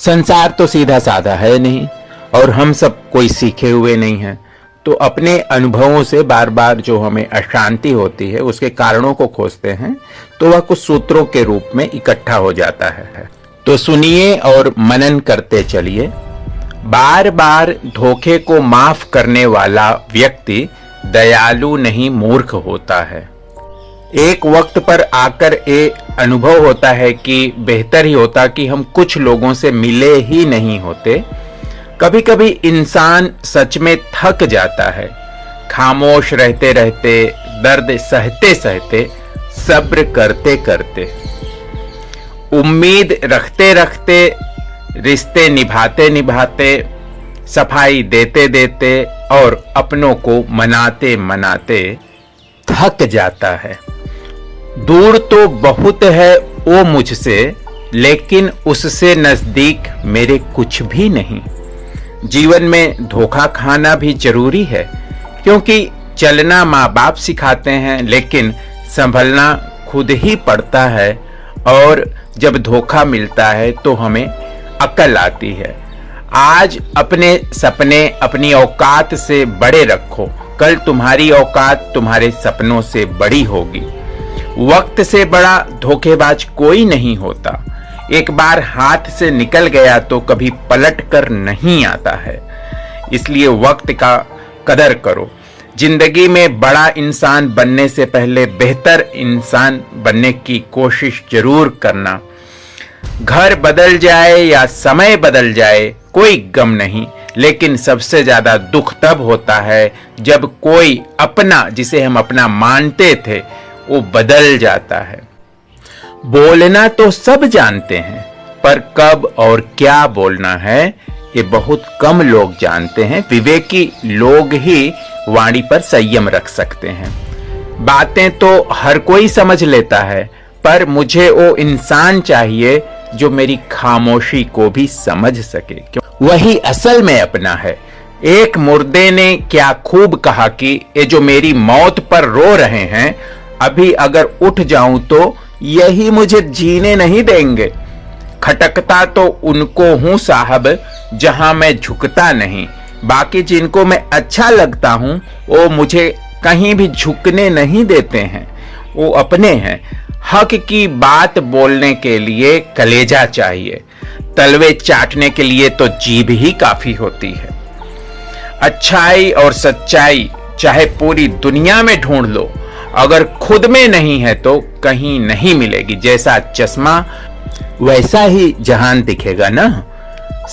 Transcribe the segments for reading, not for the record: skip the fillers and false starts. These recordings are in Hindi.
संसार तो सीधा साधा है नहीं और हम सब कोई सीखे हुए नहीं हैं, तो अपने अनुभवों से बार बार जो हमें अशांति होती है उसके कारणों को खोजते हैं तो वह कुछ सूत्रों के रूप में इकट्ठा हो जाता है। तो सुनिए और मनन करते चलिए। बार बार धोखे को माफ करने वाला व्यक्ति दयालु नहीं मूर्ख होता है। एक वक्त पर आकर ये अनुभव होता है कि बेहतर ही होता कि हम कुछ लोगों से मिले ही नहीं होते। कभी कभी इंसान सच में थक जाता है, खामोश रहते रहते, दर्द सहते सहते, सब्र करते करते, उम्मीद रखते रखते, रिश्ते निभाते निभाते, सफाई देते देते और अपनों को मनाते मनाते थक जाता है। दूर तो बहुत है वो मुझसे, लेकिन उससे नजदीक मेरे कुछ भी नहीं। जीवन में धोखा खाना भी जरूरी है, क्योंकि चलना माँ बाप सिखाते हैं, लेकिन संभलना खुद ही पड़ता है। और जब धोखा मिलता है तो हमें अकल आती है। आज अपने सपने अपनी औकात से बड़े रखो, कल तुम्हारी औकात तुम्हारे सपनों से बड़ी होगी। वक्त से बड़ा धोखेबाज कोई नहीं होता। एक बार हाथ से निकल गया तो कभी पलट कर नहीं आता है। इसलिए वक्त का कदर करो। जिंदगी में बड़ा इंसान बनने से पहले बेहतर इंसान बनने की कोशिश जरूर करना। घर बदल जाए या समय बदल जाए कोई गम नहीं, लेकिन सबसे ज्यादा दुख तब होता है जब कोई अपना, जिसे हम अपना मानते थे, वो बदल जाता है। बोलना तो सब जानते हैं, पर कब और क्या बोलना है ये बहुत कम लोग जानते हैं। विवेकी लोग ही वाणी पर संयम रख सकते हैं। बातें तो हर कोई समझ लेता है, पर मुझे वो इंसान चाहिए जो मेरी खामोशी को भी समझ सके, वही असल में अपना है। एक मुर्दे ने क्या खूब कहा कि ये जो मेरी मौत पर रो रहे हैं, अभी अगर उठ जाऊं तो यही मुझे जीने नहीं देंगे। खटकता तो उनको हूं साहब जहां मैं झुकता नहीं, बाकी जिनको मैं अच्छा लगता हूं वो मुझे कहीं भी झुकने नहीं देते हैं। वो अपने हैं। हक की बात बोलने के लिए कलेजा चाहिए, तलवे चाटने के लिए तो जीभ ही काफी होती है। अच्छाई और सच्चाई चाहे पूरी दुनिया में ढूंढ लो, अगर खुद में नहीं है तो कहीं नहीं मिलेगी। जैसा चश्मा वैसा ही जहान दिखेगा ना।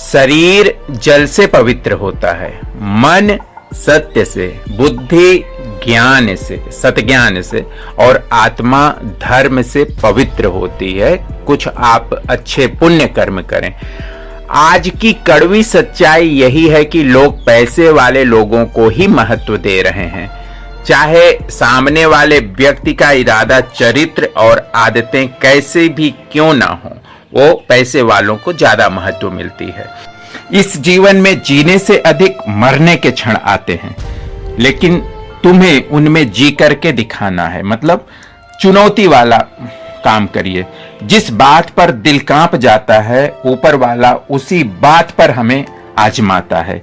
शरीर जल से पवित्र होता है, मन सत्य से, बुद्धि ज्ञान से, सतज्ञान से, और आत्मा धर्म से पवित्र होती है। कुछ आप अच्छे पुण्य कर्म करें। आज की कड़वी सच्चाई यही है कि लोग पैसे वाले लोगों को ही महत्व दे रहे हैं, चाहे सामने वाले व्यक्ति का इरादा, चरित्र और आदतें कैसे भी क्यों ना हो, वो पैसे वालों को ज्यादा महत्व मिलती है। इस जीवन में जीने से अधिक मरने के क्षण आते हैं, लेकिन तुम्हें उनमें जी करके दिखाना है। मतलब चुनौती वाला काम करिए। जिस बात पर दिल कांप जाता है, ऊपर वाला उसी बात पर हमें आजमाता है।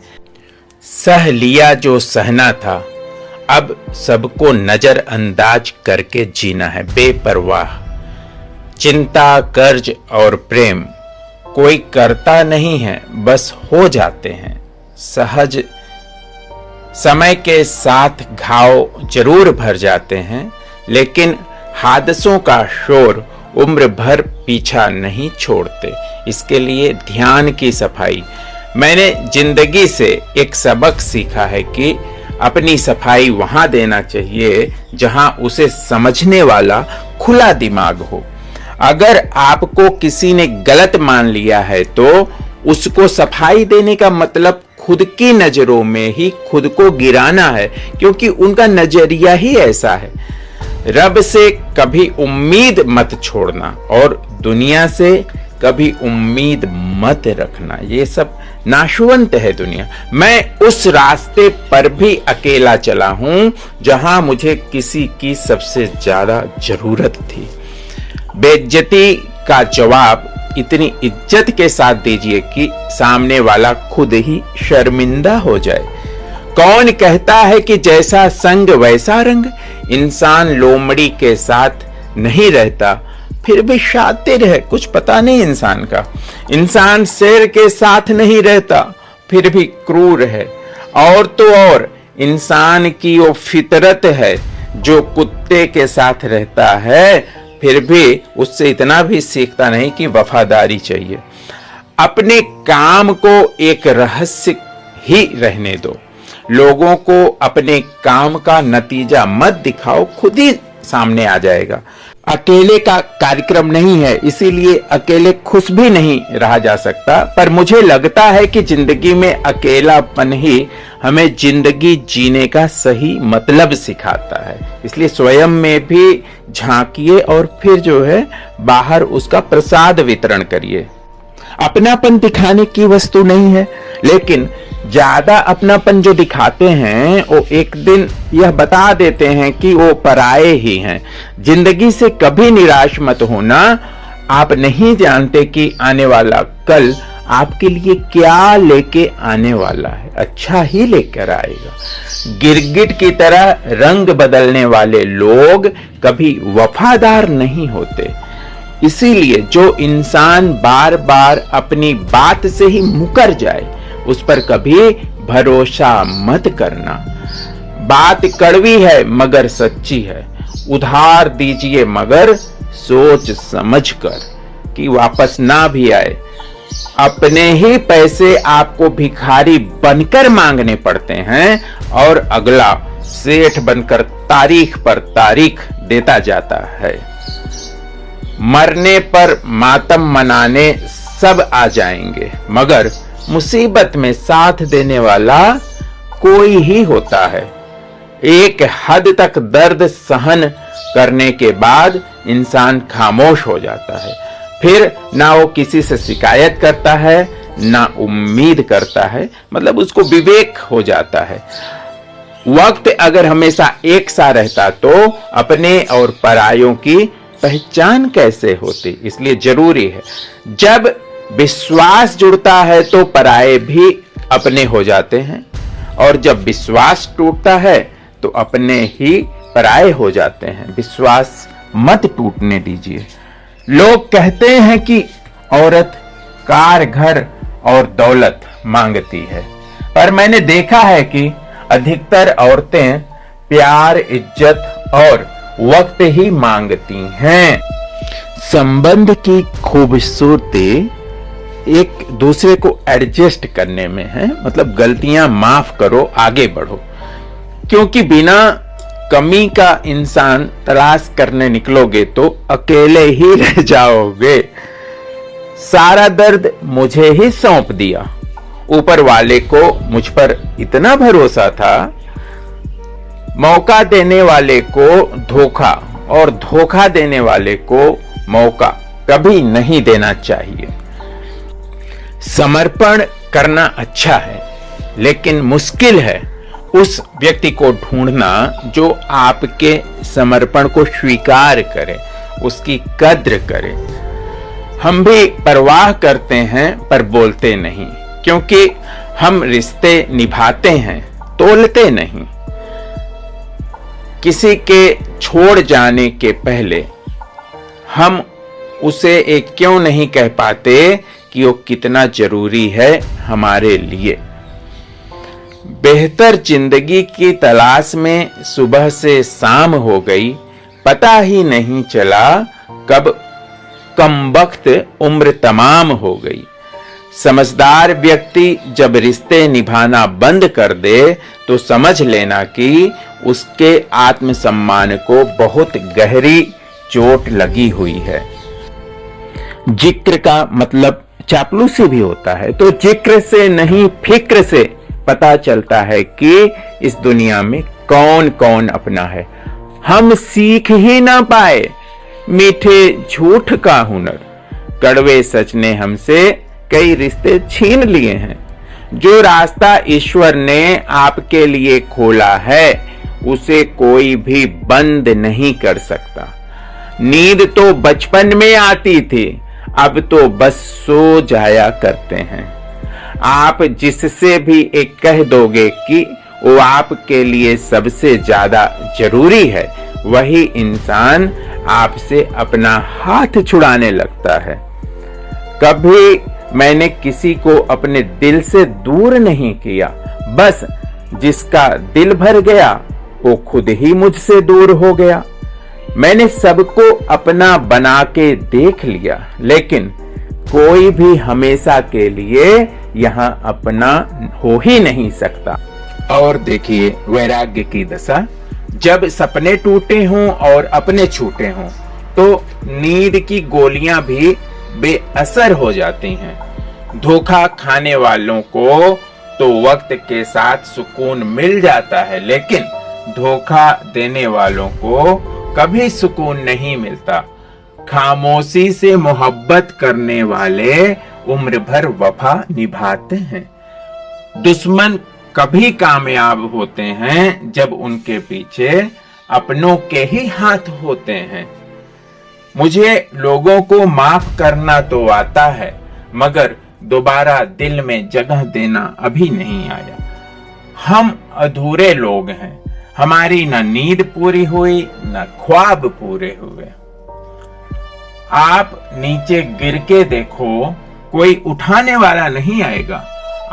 सह लिया जो सहना था, अब सबको नजरअंदाज करके जीना है बेपरवाह। चिंता, कर्ज और प्रेम कोई करता नहीं है, बस हो जाते हैं सहज। समय के साथ घाव जरूर भर जाते हैं, लेकिन हादसों का शोर उम्र भर पीछा नहीं छोड़ते। इसके लिए ध्यान की सफाई। मैंने जिंदगी से एक सबक सीखा है कि अपनी सफाई वहां देना चाहिए जहां उसे समझने वाला खुला दिमाग हो। अगर आपको किसी ने गलत मान लिया है तो उसको सफाई देने का मतलब खुद की नजरों में ही खुद को गिराना है, क्योंकि उनका नजरिया ही ऐसा है। रब से कभी उम्मीद मत छोड़ना और दुनिया से कभी उम्मीद मत रखना। ये सब नाशवंत है दुनिया। मैं उस रास्ते पर भी अकेला चला हूं जहां मुझे किसी की सबसे ज्यादा जरूरत थी। बेइज्जती का जवाब इतनी इज्जत के साथ दीजिए कि सामने वाला खुद ही शर्मिंदा हो जाए। कौन कहता है कि जैसा संग वैसा रंग? इंसान लोमड़ी के साथ नहीं रहता फिर भी शातिर है, कुछ पता नहीं इंसान का। इंसान शेर के साथ नहीं रहता फिर भी क्रूर है। और तो और इंसान की वो फितरत है जो कुत्ते के साथ रहता है फिर भी उससे इतना भी सीखता नहीं कि वफादारी चाहिए। अपने काम को एक रहस्य ही रहने दो। लोगों को अपने काम का नतीजा मत दिखाओ, खुद ही सामने आ जाएगा। अकेले का कार्यक्रम नहीं है, इसीलिए अकेले खुश भी नहीं रहा जा सकता। पर मुझे लगता है कि जिंदगी में अकेलापन ही हमें जिंदगी जीने का सही मतलब सिखाता है। इसलिए स्वयं में भी झांकिए और फिर जो है बाहर उसका प्रसाद वितरण करिए। अपनापन दिखाने की वस्तु नहीं है, लेकिन ज्यादा अपनापन जो दिखाते हैं वो एक दिन यह बता देते हैं कि वो पराये ही हैं। जिंदगी से कभी निराश मत होना। आप नहीं जानते कि आने वाला कल आपके लिए क्या लेके आने वाला है, अच्छा ही लेकर आएगा। गिरगिट की तरह रंग बदलने वाले लोग कभी वफादार नहीं होते। इसीलिए जो इंसान बार बार अपनी बात से ही मुकर जाए उस पर कभी भरोसा मत करना। बात कड़वी है मगर सच्ची है। उधार दीजिए मगर सोच समझ कर कि वापस ना भी आए। अपने ही पैसे आपको भिखारी बनकर मांगने पड़ते हैं और अगला सेठ बनकर तारीख पर तारीख देता जाता है। मरने पर मातम मनाने सब आ जाएंगे मगर मुसीबत में साथ देने वाला कोई ही होता है। एक हद तक दर्द सहन करने के बाद इंसान खामोश हो जाता है। फिर ना वो किसी से शिकायत करता है ना उम्मीद करता है, मतलब उसको विवेक हो जाता है। वक्त अगर हमेशा एक सा रहता तो अपने और परायों की पहचान कैसे होती। इसलिए जरूरी है जब विश्वास जुड़ता है तो पराये भी अपने हो जाते हैं और जब विश्वास टूटता है तो अपने ही पराये हो जाते हैं। विश्वास मत टूटने दीजिए। लोग कहते हैं कि औरत कार, घर और दौलत मांगती है, पर मैंने देखा है कि अधिकतर औरतें प्यार, इज्जत और वक्त ही मांगती हैं। संबंध की खूबसूरती एक दूसरे को एडजस्ट करने में है, मतलब गलतियां माफ करो, आगे बढ़ो। क्योंकि बिना कमी का इंसान तलाश करने निकलोगे तो अकेले ही रह जाओगे। सारा दर्द मुझे ही सौंप दिया। ऊपर वाले को मुझ पर इतना भरोसा था। मौका देने वाले को धोखा और धोखा देने वाले को मौका कभी नहीं देना चाहिए। समर्पण करना अच्छा है, लेकिन मुश्किल है उस व्यक्ति को ढूंढना जो आपके समर्पण को स्वीकार करे, उसकी कद्र करे। हम भी परवाह करते हैं पर बोलते नहीं, क्योंकि हम रिश्ते निभाते हैं, तोलते नहीं। किसी के छोड़ जाने के पहले हम उसे एक क्यों नहीं कह पाते कि वो कितना जरूरी है हमारे लिए। बेहतर जिंदगी की तलाश में सुबह से शाम हो गई, पता ही नहीं चला कब कमबख्त उम्र तमाम हो गई। समझदार व्यक्ति जब रिश्ते निभाना बंद कर दे तो समझ लेना कि उसके आत्मसम्मान को बहुत गहरी चोट लगी हुई है। जिक्र का मतलब चापलूसी भी होता है, तो जिक्र से नहीं फिक्र से पता चलता है कि इस दुनिया में कौन कौन अपना है। हम सीख ही ना पाए मीठे झूठ का हुनर। कड़वे सच ने हमसे कई रिश्ते छीन लिए हैं। जो रास्ता ईश्वर ने आपके लिए खोला है उसे कोई भी बंद नहीं कर सकता। नींद तो बचपन में आती थी, अब तो बस सो जाया करते हैं। आप जिससे भी एक कह दोगे कि वो आपके लिए सबसे ज्यादा जरूरी है, वही इंसान आपसे अपना हाथ छुड़ाने लगता है। कभी मैंने किसी को अपने दिल से दूर नहीं किया, बस जिसका दिल भर गया वो खुद ही मुझसे दूर हो गया। मैंने सबको अपना बना के देख लिया, लेकिन कोई भी हमेशा के लिए यहां अपना हो ही नहीं सकता। और देखिए वैराग्य की दशा, जब सपने टूटे हों और अपने छूटे हों तो नींद की गोलियां भी बेअसर हो जाती हैं। धोखा खाने वालों को तो वक्त के साथ सुकून मिल जाता है, लेकिन धोखा देने वालों को कभी सुकून नहीं मिलता। खामोशी से मोहब्बत करने वाले उम्र भर वफा निभाते हैं। दुश्मन कभी कामयाब होते हैं जब उनके पीछे अपनों के ही हाथ होते हैं। मुझे लोगों को माफ करना तो आता है, मगर दोबारा दिल में जगह देना अभी नहीं आया। हम अधूरे लोग हैं, हमारी न नींद पूरी हुई न ख्वाब पूरे हुए। आप नीचे गिर के देखो, कोई उठाने वाला नहीं आएगा।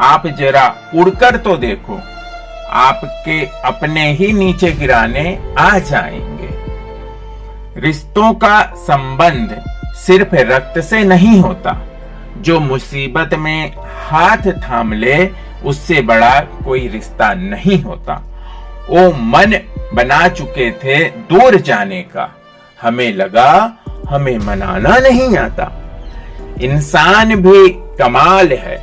आप जरा उड़कर तो देखो, आपके अपने ही नीचे गिराने आ जाएंगे। रिश्तों का संबंध सिर्फ रक्त से नहीं होता। जो मुसीबत में हाथ थाम ले, उससे बड़ा कोई रिश्ता नहीं होता। वो मन बना चुके थे दूर जाने का, हमें लगा हमें मनाना नहीं आता। इंसान भी कमाल है,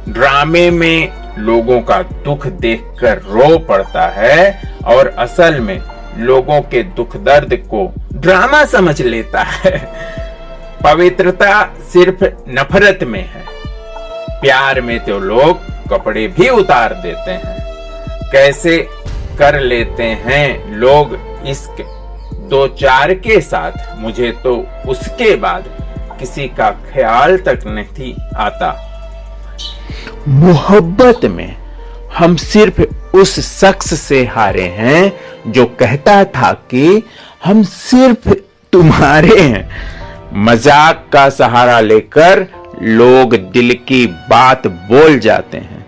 ड्रामे में लोगों का दुख देखकर रो पड़ता है और असल में लोगों के दुख दर्द को ड्रामा समझ लेता है। पवित्रता सिर्फ नफरत में है। प्यार में तो लोग कपड़े भी उतार देते हैं। कैसे कर लेते हैं लोग इश्क दो चार के साथ, मुझे तो उसके बाद किसी का ख्याल तक नहीं आता। मोहब्बत में हम सिर्फ उस शख्स से हारे हैं जो कहता था कि हम सिर्फ तुम्हारे हैं। मजाक का सहारा लेकर लोग दिल की बात बोल जाते हैं।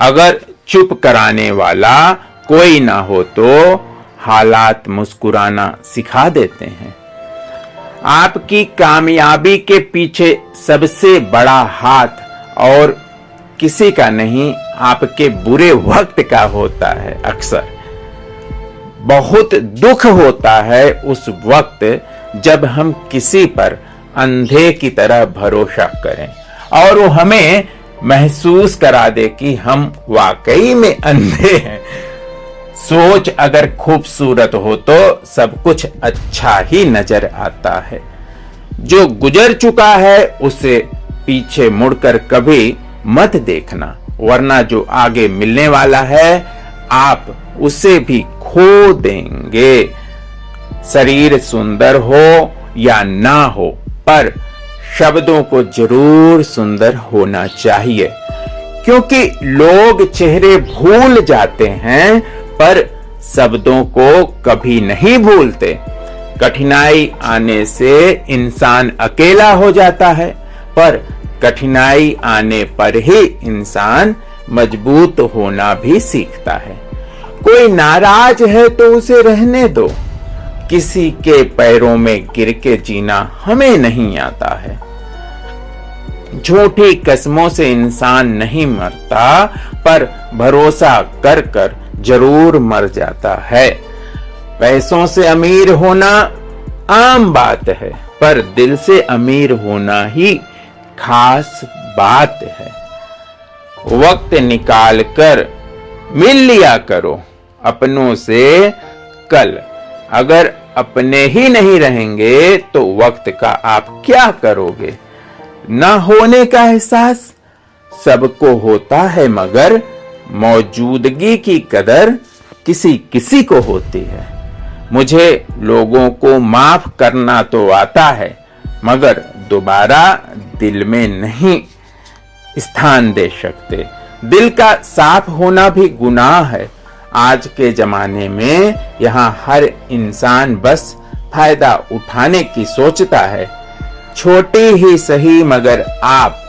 अगर चुप कराने वाला कोई ना हो तो हालात मुस्कुराना सिखा देते हैं। आपकी कामयाबी के पीछे सबसे बड़ा हाथ और किसी का नहीं, आपके बुरे वक्त का होता है। अक्सर बहुत दुख होता है उस वक्त जब हम किसी पर अंधे की तरह भरोसा करें और वो हमें महसूस करा दे कि हम वाकई में अंधे हैं। सोच अगर खूबसूरत हो तो सब कुछ अच्छा ही नजर आता है। जो गुजर चुका है उसे पीछे मुड़कर कभी मत देखना, वरना जो आगे मिलने वाला है आप उसे भी खो देंगे। शरीर सुंदर हो या ना हो, पर शब्दों को जरूर सुंदर होना चाहिए, क्योंकि लोग चेहरे भूल जाते हैं पर शब्दों को कभी नहीं भूलते। कठिनाई आने से इंसान अकेला हो जाता है, पर कठिनाई आने पर ही इंसान मजबूत होना भी सीखता है। कोई नाराज है तो उसे रहने दो, किसी के पैरों में गिर के जीना हमें नहीं आता है। झूठी कस्मों से इंसान नहीं मरता, पर भरोसा कर कर जरूर मर जाता है। पैसों से अमीर होना आम बात है, पर दिल से अमीर होना ही खास बात है। वक्त निकाल कर मिल लिया करो अपनों से कल। अगर अपने ही नहीं रहेंगे तो वक्त का आप क्या करोगे? न होने का एहसास सबको होता है, मगर मौजूदगी की कदर किसी किसी को होती है। मुझे लोगों को माफ करना तो आता है, मगर दोबारा दिल में नहीं स्थान दे सकते। दिल का साफ होना भी गुनाह है। आज के जमाने में यहाँ हर इंसान बस फायदा उठाने की सोचता है। छोटी ही सही मगर आप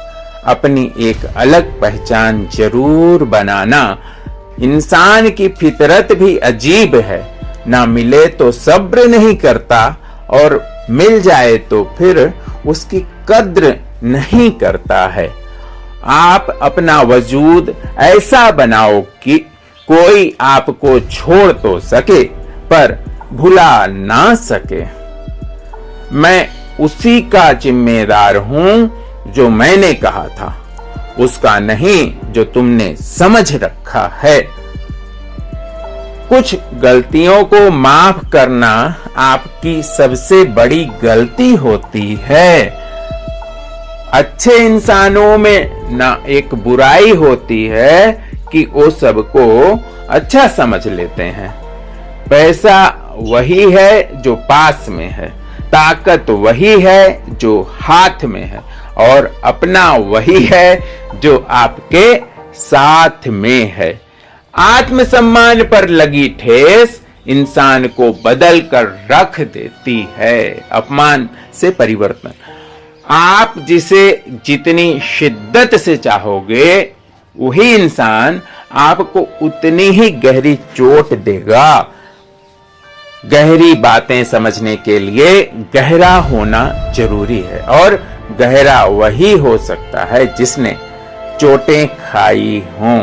अपनी एक अलग पहचान जरूर बनाना। इंसान की फितरत भी अजीब है, ना मिले तो सब्र नहीं करता और मिल जाए तो फिर उसकी कद्र नहीं करता है। आप अपना वजूद ऐसा बनाओ कि कोई आपको छोड़ तो सके पर भुला ना सके। मैं उसी का जिम्मेदार हूं जो मैंने कहा था, उसका नहीं जो तुमने समझ रखा है। कुछ गलतियों को माफ करना आपकी सबसे बड़ी गलती होती है। अच्छे इंसानों में ना एक बुराई होती है कि वो सबको अच्छा समझ लेते हैं। पैसा वही है जो पास में है, ताकत वही है जो हाथ में है, और अपना वही है जो आपके साथ में है। आत्मसम्मान पर लगी ठेस इंसान को बदल कर रख देती है। अपमान से परिवर्तन। आप जिसे जितनी शिद्दत से चाहोगे वही इंसान आपको उतनी ही गहरी चोट देगा। गहरी बातें समझने के लिए गहरा होना जरूरी है, और गहरा वही हो सकता है जिसने चोटें खाई हों।